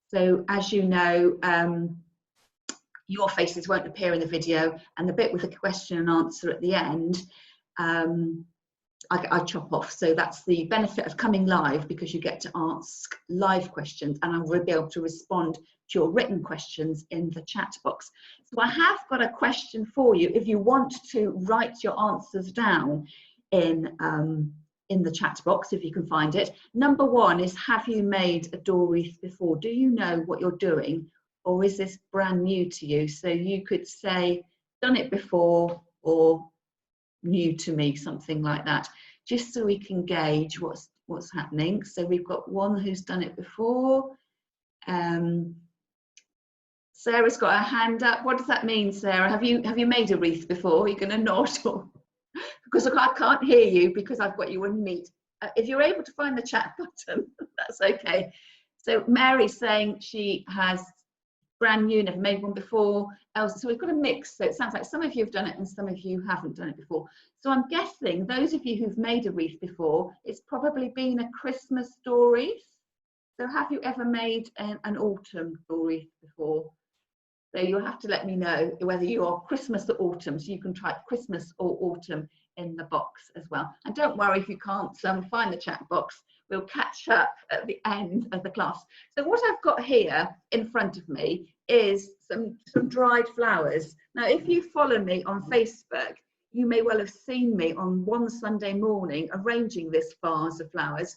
So as you know, your faces won't appear in the video, and the bit with the question and answer at the end, I chop off. So that's the benefit of coming live, because you get to ask live questions, and I will be able to respond to your written questions in the chat box. So I have got a question for you if you want to write your answers down in the chat box, if you can find it. Number one is, have you made a door wreath before? Do you know what you're doing, or is this brand new to you? So you could say, done it before, or new to me, something like that, just so we can gauge what's happening. So we've got one who's done it before. Sarah's got her hand up. What does that mean, Sarah? Have you made a wreath before? Are you going to nod? Or, because I can't hear you because I've got you on mute. If you're able to find the chat button, that's okay. So Mary's saying she has brand new, never made one before. So we've got a mix. So it sounds like some of you have done it and some of you haven't done it before. So I'm guessing those of you who've made a wreath before, it's probably been a Christmas door wreath. So have you ever made an autumn door wreath before? So you'll have to let me know whether you are Christmas or autumn. So you can type Christmas or autumn in the box as well. And don't worry if you can't find the chat box. We'll catch up at the end of the class. So what I've got here in front of me is some dried flowers. Now, if you follow me on Facebook, you may well have seen me on one Sunday morning arranging this vase of flowers.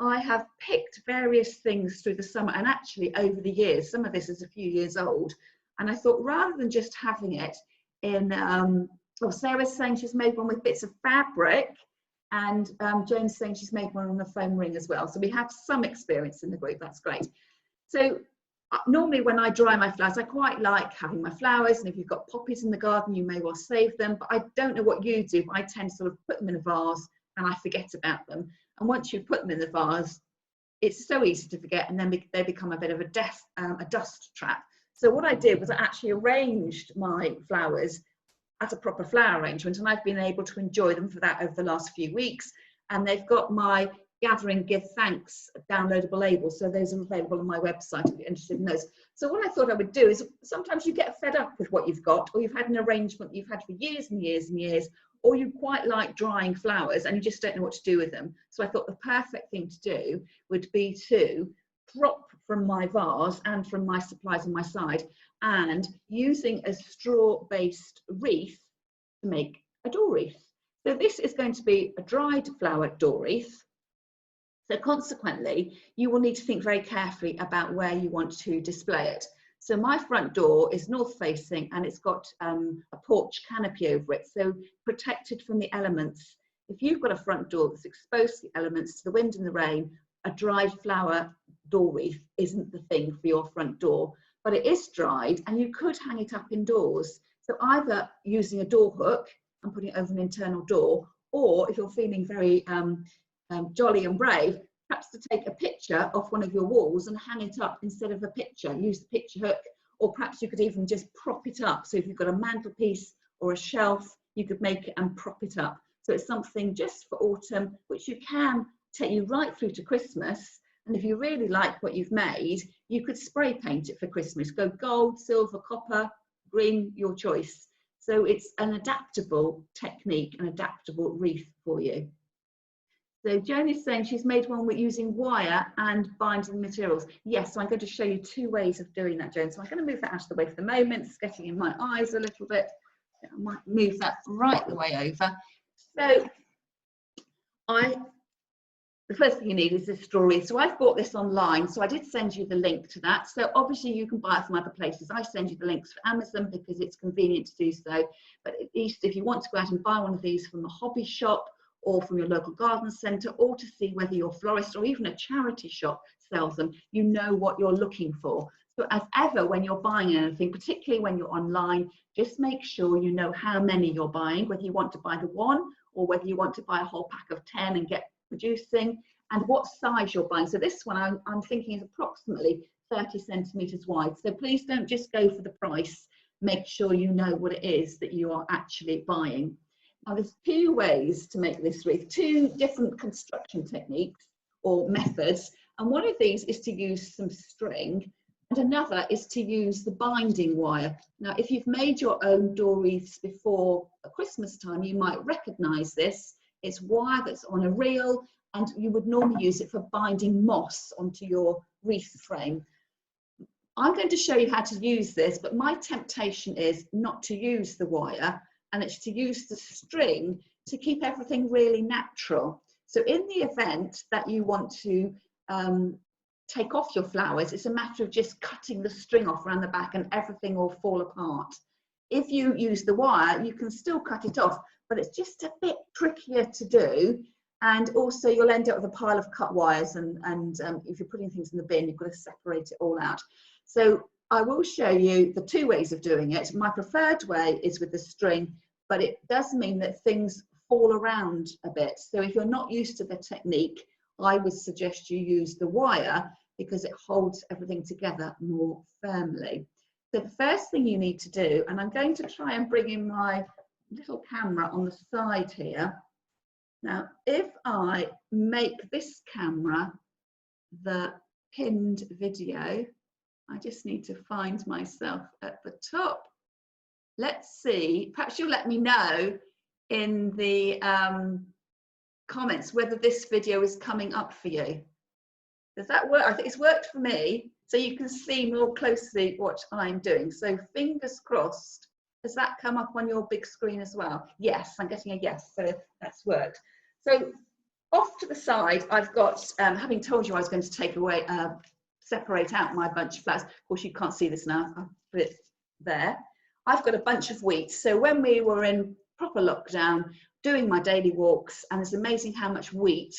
I have picked various things through the summer, and actually over the years, some of this is a few years old. And I thought, rather than just having it in, Sarah's saying she's made one with bits of fabric, and Joan's saying she's made one on a foam ring as well. So we have some experience in the group, that's great. So normally when I dry my flowers, I quite like having my flowers, and if you've got poppies in the garden, you may well save them, but I don't know what you do, but I tend to sort of put them in a vase and I forget about them. And once you put them in the vase, it's so easy to forget, and then they become a bit of a dust trap. So what I did was I actually arranged my flowers as a proper flower arrangement, and I've been able to enjoy them for that over the last few weeks. And they've got my Gathering Give Thanks downloadable labels, so those are available on my website if you're interested in those. So what I thought I would do is, sometimes you get fed up with what you've got, or you've had an arrangement you've had for years and years and years, or you quite like drying flowers and you just don't know what to do with them. So I thought the perfect thing to do would be to prop from my vase and from my supplies on my side, and using a straw-based wreath to make a door wreath. So this is going to be a dried flower door wreath. So consequently, you will need to think very carefully about where you want to display it. So my front door is north facing, and it's got a porch canopy over it, so protected from the elements. If you've got a front door that's exposed to the elements, to the wind and the rain, a dried flower door wreath isn't the thing for your front door, but it is dried and you could hang it up indoors. So either using a door hook and putting it over an internal door, or if you're feeling very jolly and brave, perhaps to take a picture off one of your walls and hang it up instead of a picture. Use the picture hook, or perhaps you could even just prop it up. So if you've got a mantelpiece or a shelf, you could make it and prop it up. So it's something just for autumn, which you can take you right through to Christmas. And if you really like what you've made, you could spray paint it for Christmas. Go gold, silver, copper, green, your choice. So it's an adaptable technique, an adaptable wreath for you. So Joan is saying she's made one with using wire and binding materials. Yes, so I'm going to show you two ways of doing that, Joan. So I'm going to move that out of the way for the moment. It's getting in my eyes a little bit. I might move that right the way over. So the first thing you need is this straw wreath. So I've bought this online, so I did send you the link to that. So obviously you can buy it from other places. I send you the links for Amazon because it's convenient to do so. But at least if you want to go out and buy one of these from a hobby shop or from your local garden centre, or to see whether your florist or even a charity shop sells them, you know what you're looking for. So as ever, when you're buying anything, particularly when you're online, just make sure you know how many you're buying, whether you want to buy the one or whether you want to buy a whole pack of 10 and get producing, and what size you're buying. So this one I'm thinking is approximately 30 centimetres wide. So please don't just go for the price. Make sure you know what it is that you are actually buying. Now there's two ways to make this wreath, two different construction techniques or methods. And one of these is to use some string, And another is to use the binding wire. Now, if you've made your own door wreaths before Christmas time, you might recognise this. It's wire that's on a reel, and you would normally use it for binding moss onto your wreath frame. I'm going to show you how to use this, but my temptation is not to use the wire, and it's to use the string to keep everything really natural. So in the event that you want to take off your flowers, it's a matter of just cutting the string off around the back and everything will fall apart. If you use the wire, you can still cut it off, but it's just a bit trickier to do. And also you'll end up with a pile of cut wires, and if you're putting things in the bin, you've got to separate it all out. So I will show you the two ways of doing it. My preferred way is with the string, but it does mean that things fall around a bit. So if you're not used to the technique, I would suggest you use the wire because it holds everything together more firmly. So the first thing you need to do, and I'm going to try and bring in my little camera on the side here. Now, if I make this camera the pinned video, I just need to find myself at the top. Let's see, perhaps you'll let me know in the comments whether this video is coming up for you. Does that work? I think it's worked for me, so you can see more closely what I'm doing. So fingers crossed. Has that come up on your big screen as well? Yes, I'm getting a yes, so that's worked. So off to the side, I've got, having told you I was going to take away, separate out my bunch of flowers. Of course, you can't see this now. I'll put it there. I've got a bunch of wheat. So when we were in proper lockdown, doing my daily walks, and it's amazing how much wheat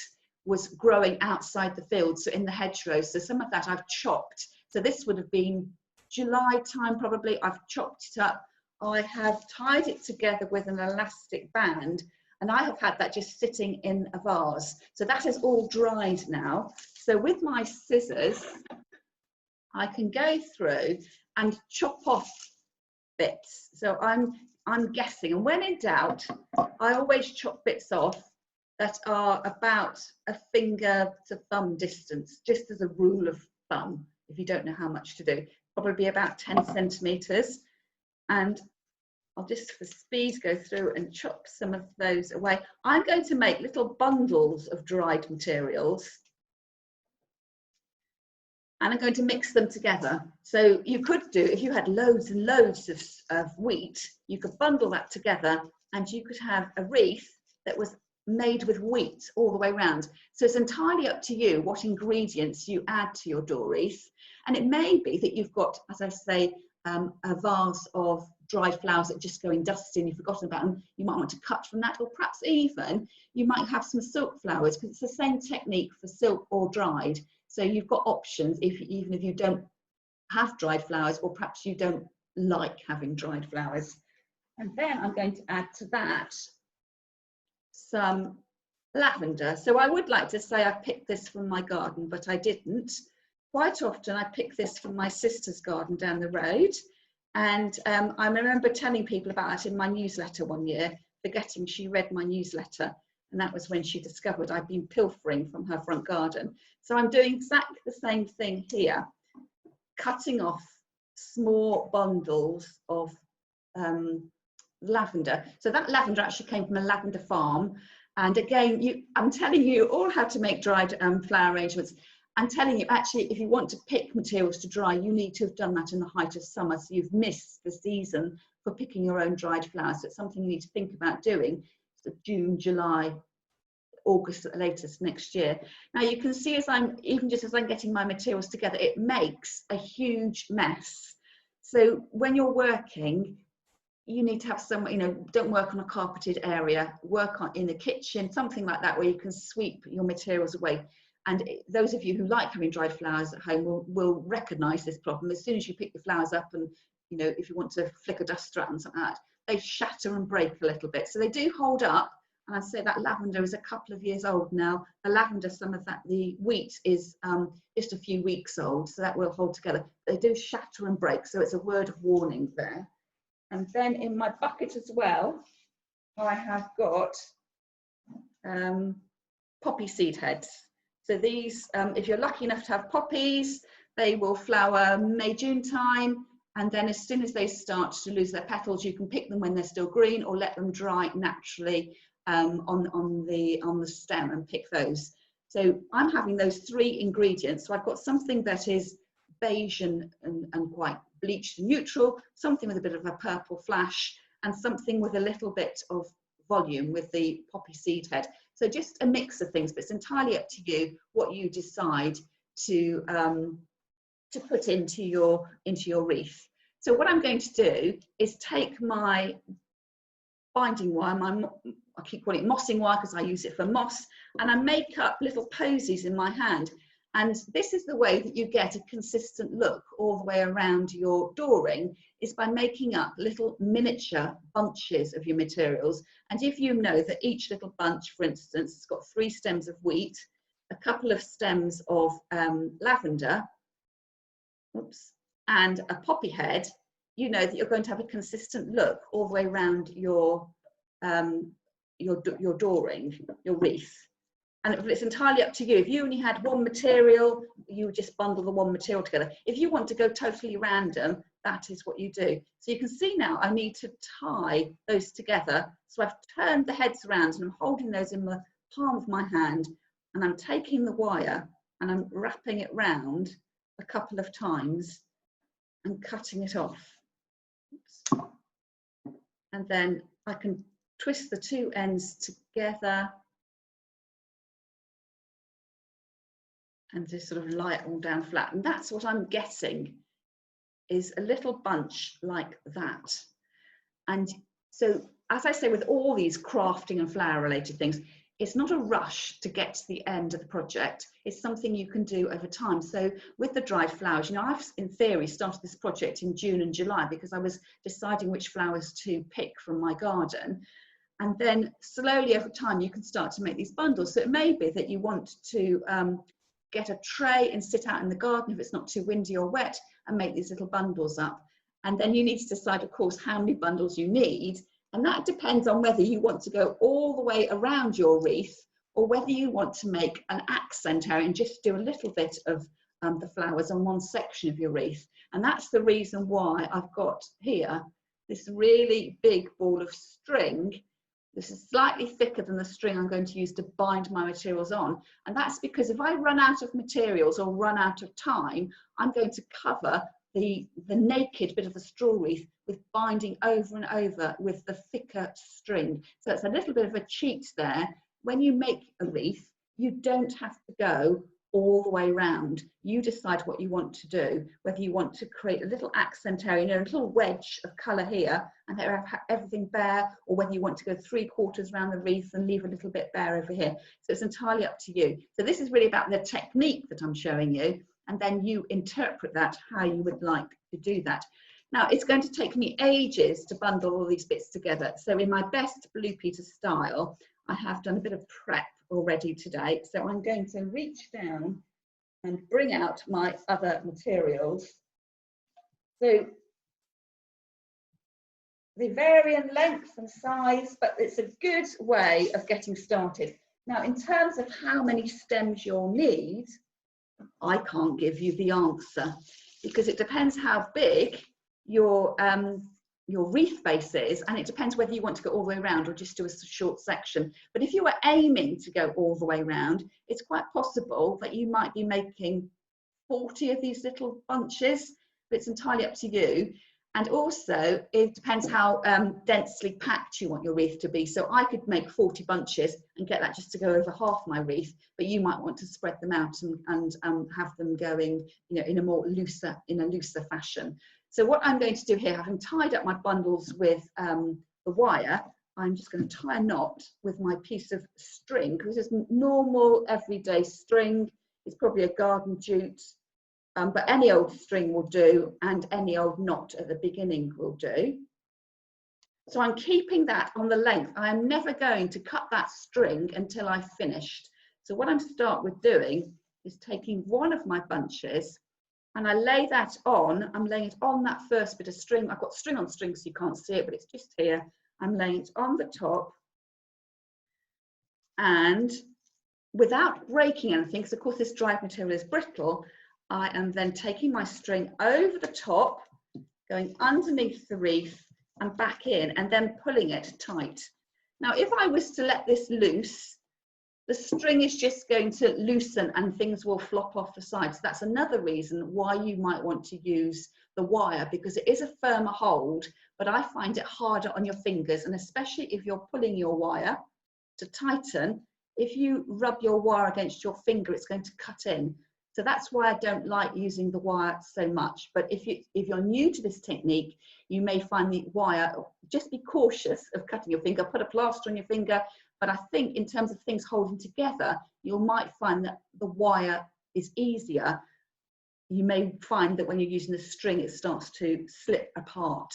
was growing outside the fields, so in the hedgerows. So some of that I've chopped. So this would have been July time probably. I've chopped it up. I have tied it together with an elastic band, and I have had that just sitting in a vase. So that is all dried now. So with my scissors, I can go through and chop off bits. So I'm guessing, and when in doubt, I always chop bits off that are about a finger to thumb distance, just as a rule of thumb, if you don't know how much to do. Probably about 10 centimetres. And I'll just for speed go through and chop some of those away. I'm going to make little bundles of dried materials, and I'm going to mix them together. So you could do, if you had loads and loads of wheat, you could bundle that together and you could have a wreath that was made with wheat all the way around. So it's entirely up to you what ingredients you add to your door wreath. And it may be that you've got, as I say, a vase of dried flowers that just go in dusty and you've forgotten about them. You might want to cut from that, or perhaps even you might have some silk flowers, because it's the same technique for silk or dried. So you've got options even if you don't have dried flowers, or perhaps you don't like having dried flowers. And then I'm going to add to that some lavender. So I would like to say I picked this from my garden, but I didn't. Quite often I pick this from my sister's garden down the road. And I remember telling people about it in my newsletter one year, forgetting she read my newsletter. And that was when she discovered I'd been pilfering from her front garden. So I'm doing exactly the same thing here, cutting off small bundles of lavender. So that lavender actually came from a lavender farm. And again, I'm telling you all how to make dried flower arrangements. I'm telling you, actually, if you want to pick materials to dry, you need to have done that in the height of summer. So you've missed the season for picking your own dried flowers. So it's something you need to think about doing. So June, July, August at the latest next year. Now you can see, even just as I'm getting my materials together, it makes a huge mess. So when you're working, you need to have some, don't work on a carpeted area, work in the kitchen, something like that, where you can sweep your materials away. And those of you who like having dried flowers at home will recognise this problem. As soon as you pick the flowers up and, if you want to flick a duster at them, something like that, they shatter and break a little bit. So they do hold up. And I'd say that lavender is a couple of years old now. The lavender, some of that, the wheat is just a few weeks old, so that will hold together. They do shatter and break, so it's a word of warning there. And then in my bucket as well, I have got poppy seed heads. So these, if you're lucky enough to have poppies, They will flower May, June time, and then as soon as they start to lose their petals, you can pick them when they're still green or let them dry naturally on the stem and pick those. So I'm having those 3 ingredients. So I've got something that is beige and quite bleached and neutral, something with a bit of a purple flash, and something with a little bit of volume with the poppy seed head. So just a mix of things, but it's entirely up to you what you decide to put into your wreath. So what I'm going to do is take my binding wire, I keep calling it mossing wire because I use it for moss, and I make up little posies in my hand. And this is the way that you get a consistent look all the way around your dooring, is by making up little miniature bunches of your materials. And if you know that each little bunch, for instance, has got 3 stems of wheat, a couple of stems of lavender, oops, and a poppy head, you know that you're going to have a consistent look all the way around your dooring, your wreath. And it's entirely up to you. If you only had 1 material, you would just bundle the 1 material together. If you want to go totally random, that is what you do. So you can see now I need to tie those together. So I've turned the heads around and I'm holding those in the palm of my hand, and I'm taking the wire and I'm wrapping it round a couple of times and cutting it off. Oops. And then I can twist the 2 ends together and just sort of lie it all down flat. And that's what I'm getting, is a little bunch like that. And so, as I say, with all these crafting and flower related things, it's not a rush to get to the end of the project. It's something you can do over time. So with the dried flowers, you know, I've in theory started this project in June and July because I was deciding which flowers to pick from my garden. And then slowly over time, you can start to make these bundles. So it may be that you want to get a tray and sit out in the garden if it's not too windy or wet and make these little bundles up. And then you need to decide, of course, how many bundles you need. And that depends on whether you want to go all the way around your wreath or whether you want to make an accent area and just do a little bit of the flowers on 1 section of your wreath. And that's the reason why I've got here this really big ball of string. This is slightly thicker than the string I'm going to use to bind my materials on. And that's because if I run out of materials or run out of time, I'm going to cover the naked bit of the straw wreath with binding over and over with the thicker string. So it's a little bit of a cheat there. When you make a wreath, you don't have to go all the way round. You decide what you want to do, whether you want to create a little accent area, you know, a little wedge of colour here and have everything bare, or whether you want to go 3/4 around the wreath and leave a little bit bare over here. So it's entirely up to you. So this is really about the technique that I'm showing you, and then you interpret that how you would like to do that. Now, it's going to take me ages to bundle all these bits together. So in my best Blue Peter style, I have done a bit of prep already today. So I'm going to reach down and bring out my other materials. So they vary in length and size, but it's a good way of getting started. Now, in terms of how many stems you'll need, I can't give you the answer because it depends how big your wreath base is, and it depends whether you want to go all the way around or just do a short section. But if you were aiming to go all the way around, it's quite possible that you might be making 40 of these little bunches, but it's entirely up to you. And also it depends how densely packed you want your wreath to be. So I could make 40 bunches and get that just to go over half my wreath, but you might want to spread them out and have them going, you know, in a looser fashion. So what I'm going to do here, having tied up my bundles with the wire, I'm just going to tie a knot with my piece of string, because it's normal everyday string. It's probably a garden jute, but any old string will do, and any old knot at the beginning will do. So I'm keeping that on the length. I am never going to cut that string until I've finished. So what I'm start with doing is taking one of my bunches and I lay that on. I'm laying it on that first bit of string. I've got string on string so you can't see it, but it's just here. I'm laying it on the top, and without breaking anything, because of course this dried material is brittle, I am then taking my string over the top, going underneath the wreath and back in, and then pulling it tight. Now, if I was to let this loose, the string is just going to loosen and things will flop off the side. So that's another reason why you might want to use the wire, because it is a firmer hold, but I find it harder on your fingers, and especially if you're pulling your wire to tighten, if you rub your wire against your finger, it's going to cut in. So that's why I don't like using the wire so much. But if you're new to this technique, you may find the wire, just be cautious of cutting your finger, put a plaster on your finger. But I think in terms of things holding together, you might find that the wire is easier. You may find that when you're using the string, it starts to slip apart.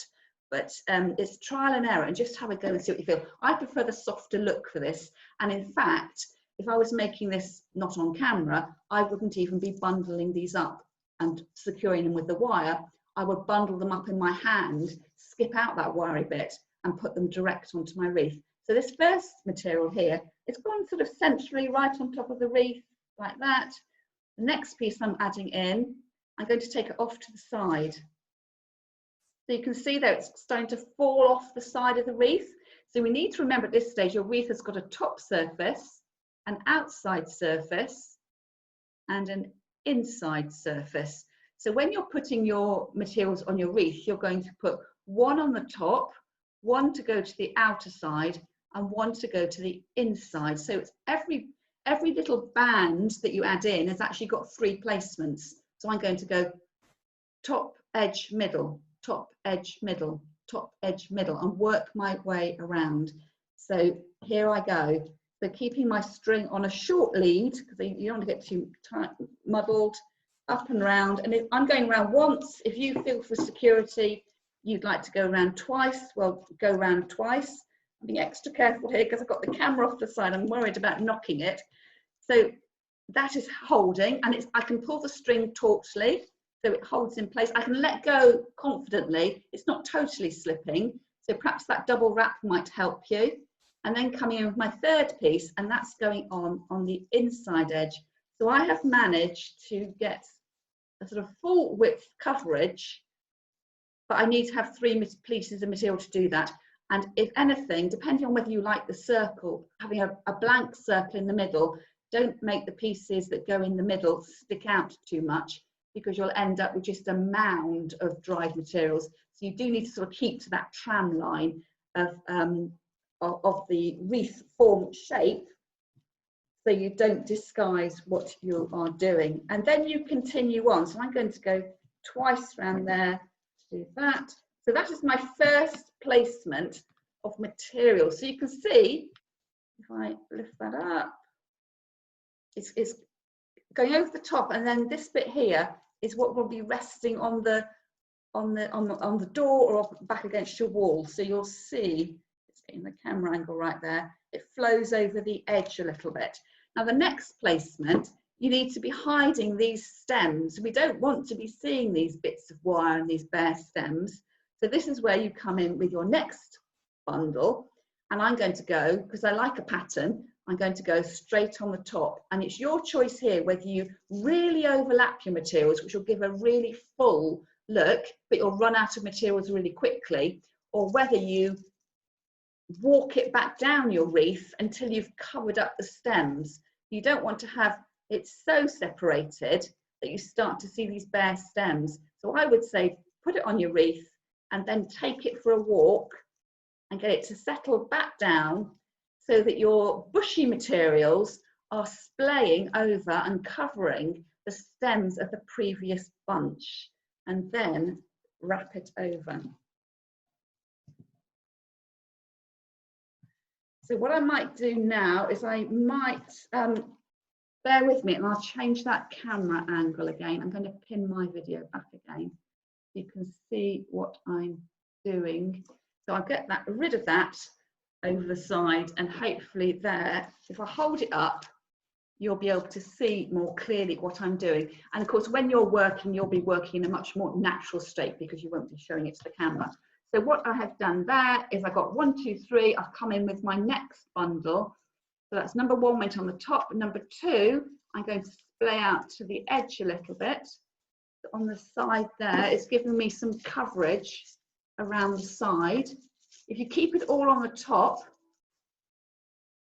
But it's trial and error, and just have a go and see what you feel. I prefer the softer look for this. And in fact, if I was making this not on camera, I wouldn't even be bundling these up and securing them with the wire. I would bundle them up in my hand, skip out that wiry bit and put them direct onto my wreath. So this first material here, it's gone sort of centrally right on top of the wreath, like that. The next piece I'm adding in, I'm going to take it off to the side. So you can see that it's starting to fall off the side of the wreath. So we need to remember at this stage, your wreath has got a top surface, an outside surface, and an inside surface. So when you're putting your materials on your wreath, you're going to put one on the top, one to go to the outer side, and one to go to the inside. So it's every little band that you add in has actually got 3 placements. So I'm going to go top, edge, middle, top, edge, middle, top, edge, middle, and work my way around. So here I go. So keeping my string on a short lead, because you don't want to get too tight, muddled, up and round. And if I'm going around once, if you feel for security, you'd like to go around twice, well, go around twice. I'm being extra careful here because I've got the camera off the side. I'm worried about knocking it. So that is holding, and I can pull the string tautly, so it holds in place. I can let go confidently. It's not totally slipping. So perhaps that double wrap might help you. And then coming in with my third piece, and that's going on the inside edge. So I have managed to get a sort of full width coverage, but I need to have 3 pieces of material to do that. And if anything, depending on whether you like the circle, having a blank circle in the middle, don't make the pieces that go in the middle stick out too much, because you'll end up with just a mound of dried materials. So you do need to sort of keep to that tram line of the wreath form shape, so you don't disguise what you are doing. And then you continue on. So I'm going to go twice around there, do that. So that is my first placement of material. So you can see, if I lift that up, it's going over the top, and then this bit here is what will be resting on the door or back against your wall. So you'll see, it's getting the camera angle right there, it flows over the edge a little bit. Now the next placement, you need to be hiding these stems. We don't want to be seeing these bits of wire and these bare stems. So this is where you come in with your next bundle, and I'm going to go, because I like a pattern, I'm going to go straight on the top, and it's your choice here whether you really overlap your materials, which will give a really full look, but you'll run out of materials really quickly, or whether you walk it back down your wreath until you've covered up the stems. You don't want to have it so separated that you start to see these bare stems. So I would say put it on your wreath and then take it for a walk and get it to settle back down, so that your bushy materials are splaying over and covering the stems of the previous bunch, and then wrap it over. So what I might do now is I might, bear with me, and I'll change that camera angle again. I'm going to pin my video back again so you can see what I'm doing. So I'll get rid of that over the side, and hopefully there, if I hold it up, you'll be able to see more clearly what I'm doing. And of course, when you're working, you'll be working in a much more natural state because you won't be showing it to the camera. So what I have done there is I got 1, 2, 3, I've come in with my next bundle. So that's number 1 went on the top. Number 2, I'm going to splay out to the edge a little bit. on the side there, it's giving me some coverage around the side. If you keep it all on the top,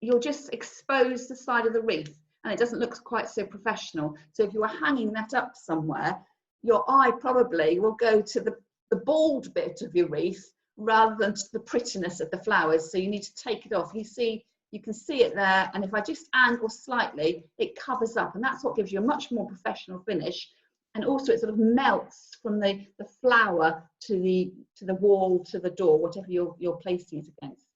you'll just expose the side of the wreath and it doesn't look quite so professional. So if you were hanging that up somewhere, your eye probably will go to the bald bit of your wreath rather than to the prettiness of the flowers. So you need to take it off. You can see it there, and if I just angle slightly, it covers up, and that's what gives you a much more professional finish. And also it sort of melts from the flower to the wall, to the door, whatever you're placing it against.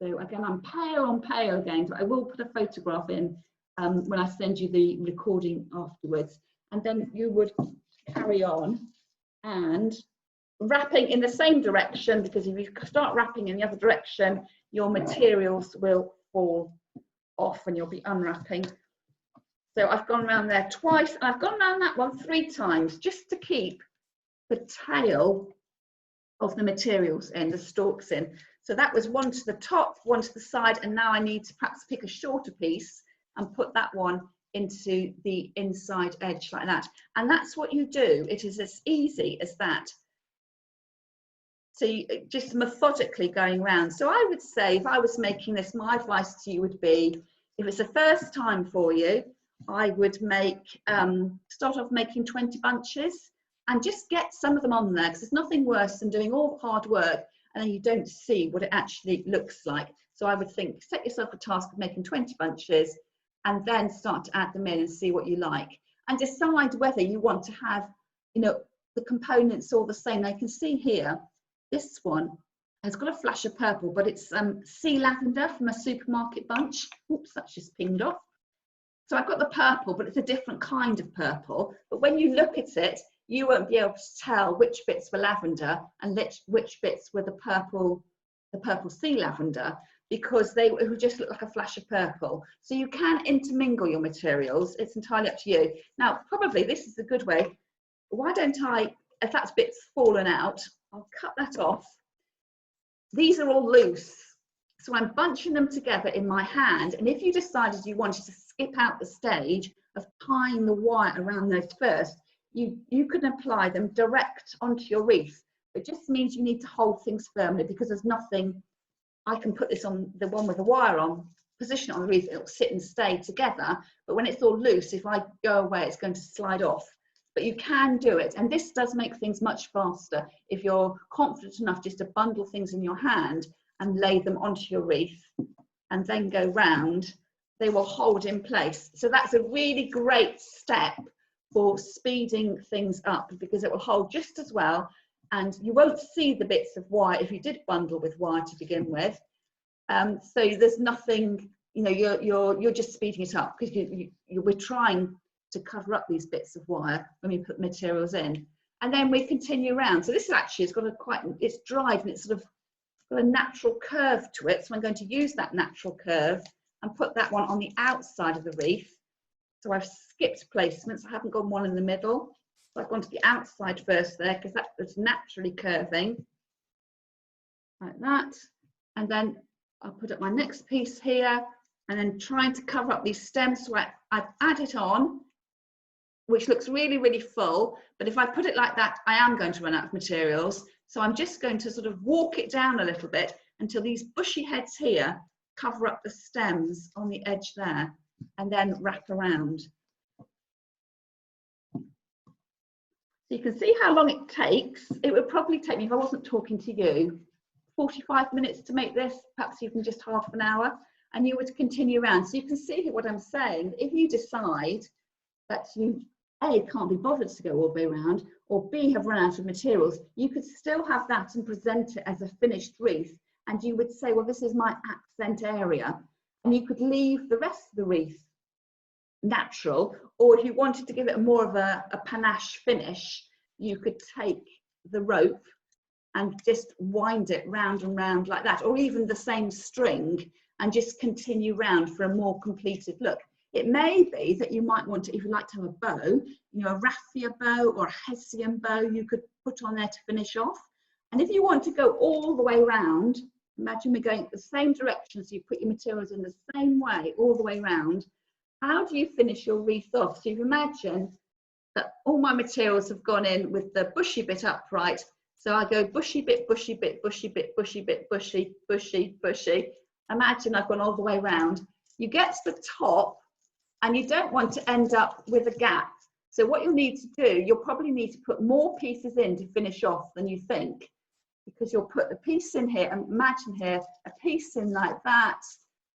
So again, I'm pale on pale again, so I will put a photograph in when I send you the recording afterwards. And then you would carry on and wrapping in the same direction, because if you start wrapping in the other direction, your materials will fall off and you'll be unwrapping. So I've gone around there twice, and I've gone around that one 3 times just to keep the tail of the materials in, the stalks in. So that was one to the top, one to the side, and now I need to perhaps pick a shorter piece and put that one into the inside edge like that. And that's what you do. It is as easy as that. So you just methodically going around. So I would say, if I was making this, my advice to you would be, if it's the first time for you, I would make start off making 20 bunches and just get some of them on there, because there's nothing worse than doing all the hard work and then you don't see what it actually looks like. So I would think, set yourself a task of making 20 bunches and then start to add them in and see what you like, and decide whether you want to have, you know, the components all the same. I can see here, this one has got a flash of purple, but it's sea lavender from a supermarket bunch. Oops, that's just pinged off. So I've got the purple, but it's a different kind of purple. But when you look at it, you won't be able to tell which bits were lavender and which bits were the purple sea lavender, because it would just look like a flash of purple. So you can intermingle your materials. It's entirely up to you. Now, probably this is a good way. Why don't I, if that bit's fallen out, I'll cut that off. These are all loose. So I'm bunching them together in my hand. And if you decided you wanted to skip out the stage of tying the wire around those first, you can apply them direct onto your wreath. It just means you need to hold things firmly, because there's nothing, I can put this on the one with the wire on, position it on the wreath, it'll sit and stay together. But when it's all loose, if I go away, it's going to slide off. But you can do it, and this does make things much faster if you're confident enough just to bundle things in your hand and lay them onto your wreath and then go round. They will hold in place. So that's a really great step for speeding things up, because it will hold just as well, and you won't see the bits of wire if you did bundle with wire to begin with. So there's nothing, you know, you're just speeding it up, because we're trying to cover up these bits of wire when we put materials in, and then we continue around. So this actually has got it's dried and it's sort of got a natural curve to it. So I'm going to use that natural curve and put that one on the outside of the wreath. So I've skipped placements. I haven't got one in the middle. So I've gone to the outside first there, because that was naturally curving like that. And then I'll put up my next piece here, and then trying to cover up these stems. So I've added on, which looks really, really full. But if I put it like that, I am going to run out of materials. So I'm just going to sort of walk it down a little bit until these bushy heads here cover up the stems on the edge there, and then wrap around. So you can see how long it takes. It would probably take me, if I wasn't talking to you, 45 minutes to make this, perhaps even just half an hour, and you would continue around. So you can see what I'm saying. If you decide that you A, can't be bothered to go all the way around, or B, have run out of materials, you could still have that and present it as a finished wreath, and you would say, well, this is my accent area, and you could leave the rest of the wreath natural, or if you wanted to give it more of a panache finish, you could take the rope and just wind it round and round like that, or even the same string, and just continue round for a more completed look. It may be that you might want to, if you like to have a bow, you know, a raffia bow or a hessian bow you could put on there to finish off. And if you want to go all the way around, imagine we're going the same direction, so you put your materials in the same way all the way around. How do you finish your wreath off? So you imagine that all my materials have gone in with the bushy bit upright. So I go bushy bit, bushy bit, bushy bit, bushy bit, bushy, bushy, bushy. Imagine I've gone all the way around. You get to the top and you don't want to end up with a gap. So what you'll need to do, you'll probably need to put more pieces in to finish off than you think, because you'll put a piece in here, and imagine here, a piece in like that,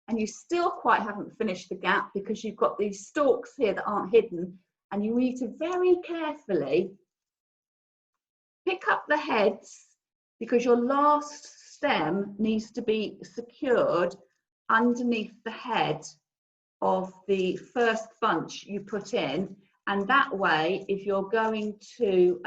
and you still quite haven't finished the gap because you've got these stalks here that aren't hidden, and you need to very carefully pick up the heads, because your last stem needs to be secured underneath the head of the first bunch you put in. And that way, if you're going to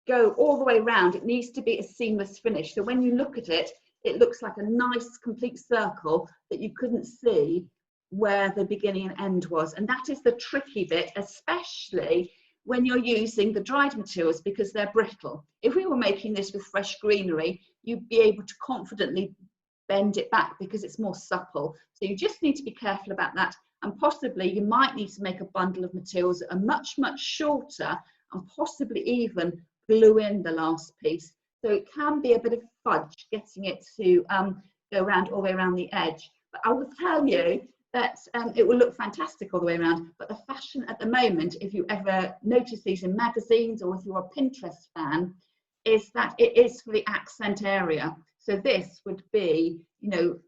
go all the way around, it needs to be a seamless finish. So when you look at it, it looks like a nice complete circle that you couldn't see where the beginning and end was. And that is the tricky bit, especially when you're using the dried materials, because they're brittle. If we were making this with fresh greenery, you'd be able to confidently bend it back because it's more supple. So you just need to be careful about that. And possibly you might need to make a bundle of materials that are much, much shorter, and possibly even glue in the last piece. So it can be a bit of fudge getting it to go around all the way around the edge. But I will tell you that it will look fantastic all the way around. But the fashion at the moment, if you ever notice these in magazines or if you're a Pinterest fan, is that it is for the accent area. So this would be, you know,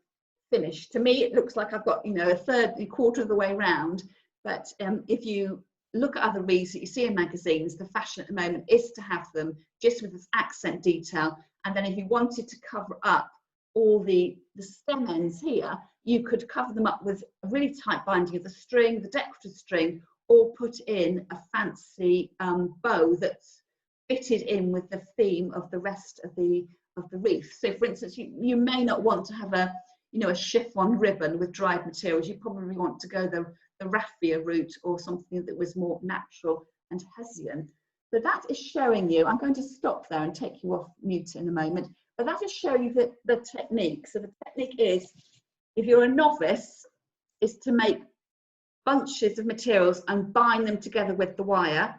finished. To me, it looks like I've got, you know, a quarter of the way around. But if you look at other wreaths that you see in magazines, the fashion at the moment is to have them just with this accent detail. And then if you wanted to cover up all the stem ends here, you could cover them up with a really tight binding of the string, the decorative string, or put in a fancy bow that's fitted in with the theme of the rest of the wreath. So for instance, you may not want to have a, you know, a chiffon ribbon with dried materials. You probably want to go the raffia route or something that was more natural and Hessian. So that is showing you, I'm going to stop there and take you off mute in a moment, but that is showing you the technique. So the technique is, if you're a novice, is to make bunches of materials and bind them together with the wire.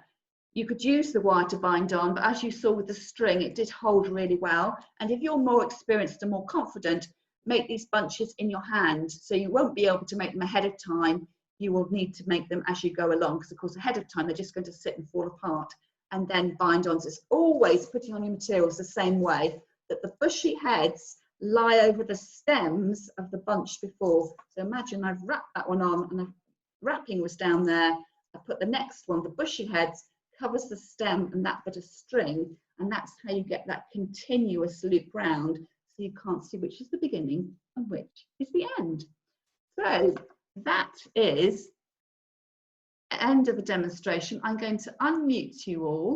You could use the wire to bind on, but as you saw with the string, it did hold really well. And if you're more experienced and more confident, make these bunches in your hand. So you won't be able to make them ahead of time. You will need to make them as you go along, because of course ahead of time they're just going to sit and fall apart, and then bind on. So it's always putting on your materials the same way, that the bushy heads lie over the stems of the bunch before. So imagine I've wrapped that one on, and the wrapping was down there. I put the next one, the bushy heads, covers the stem and that bit of string, and that's how you get that continuous loop round, so you can't see which is the beginning and which is the end. So that is the end of the demonstration. I'm going to unmute you all.